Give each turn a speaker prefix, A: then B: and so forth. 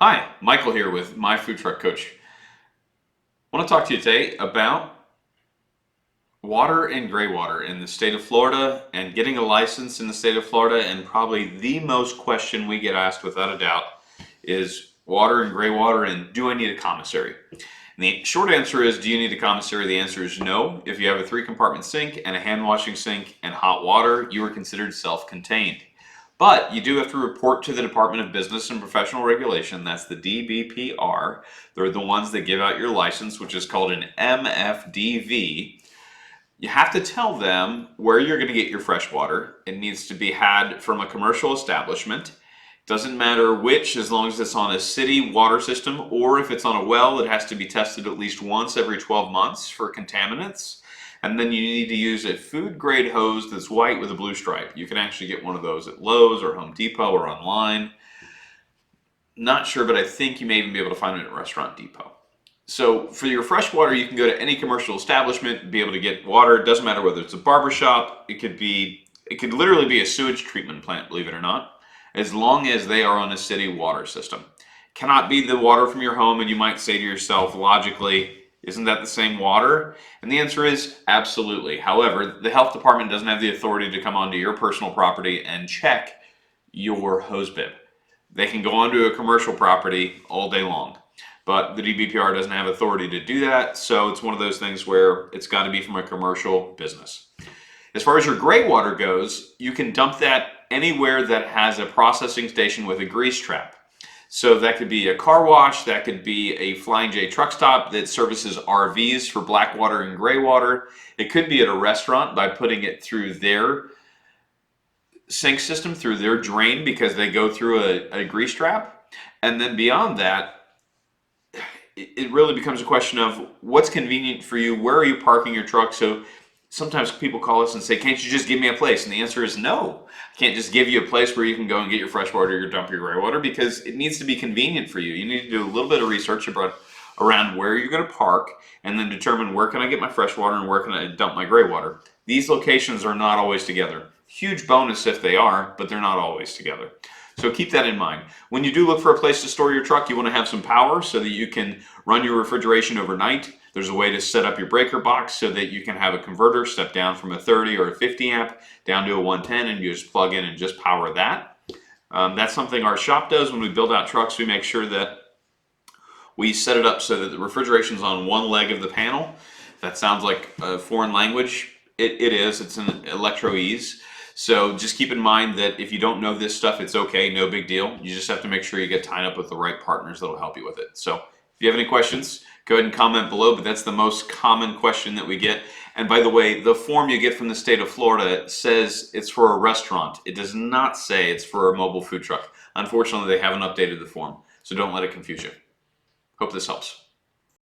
A: Hi, Michael here with My Food Truck Coach. I want to talk to you today about water and gray water in the state of Florida and getting a license in the state of Florida. And probably the most question we get asked without a doubt is water and gray water, and do I need a commissary? And the short answer is, do you need a commissary? The answer is no. If you have a 3-compartment sink and a hand washing sink and hot water, you are considered self-contained. But you do have to report to the Department of Business and Professional Regulation. That's the DBPR. They're the ones that give out your license, which is called an MFDV. You have to tell them where you're going to get your fresh water. It needs to be had from a commercial establishment. Doesn't matter which, as long as it's on a city water system, or if it's on a well, it has to be tested at least once every 12 months for contaminants. And then you need to use a food grade hose that's white with a blue stripe. You can actually get one of those at Lowe's or Home Depot or online. Not sure, but I think you may even be able to find it at Restaurant Depot. So for your fresh water, you can go to any commercial establishment and be able to get water. It doesn't matter whether it's a barber shop. It could literally be a sewage treatment plant, believe it or not, as long as they are on a city water system. Cannot be the water from your home, and you might say to yourself, logically, isn't that the same water? And the answer is absolutely. However, the health department doesn't have the authority to come onto your personal property and check your hose bib. They can go onto a commercial property all day long, but the DBPR doesn't have authority to do that. So it's one of those things where it's got to be from a commercial business. As far as your gray water goes, you can dump that anywhere that has a processing station with a grease trap. So that could be a car wash, that could be a Flying J truck stop that services RVs for black water and gray water. It could be at a restaurant by putting it through their sink system, through their drain, because they go through a grease trap. And then beyond that, it really becomes a question of what's convenient for you. Where are you parking your truck? So sometimes people call us and say, can't you just give me a place? And the answer is no. I can't just give you a place where you can go and get your fresh water or dump your gray water, because it needs to be convenient for you. You need to do a little bit of research around where you're going to park, and then determine where can I get my fresh water and where can I dump my gray water. These locations are not always together. Huge bonus if they are, but they're not always together. So keep that in mind. When you do look for a place to store your truck, you want to have some power so that you can run your refrigeration overnight. There's a way to set up your breaker box so that you can have a converter step down from a 30 or a 50 amp down to a 110, and you just plug in and just power that. That's something our shop does when we build out trucks. We make sure that we set it up so that the refrigeration's on one leg of the panel. That sounds like a foreign language. It is. It's an electro-ease. So just keep in mind that if you don't know this stuff, it's okay, no big deal. You just have to make sure you get tied up with the right partners that'll help you with it. So if you have any questions, go ahead and comment below, but that's the most common question that we get. And by the way, the form you get from the state of Florida says it's for a restaurant. It does not say it's for a mobile food truck. Unfortunately, they haven't updated the form, so don't let it confuse you. Hope this helps.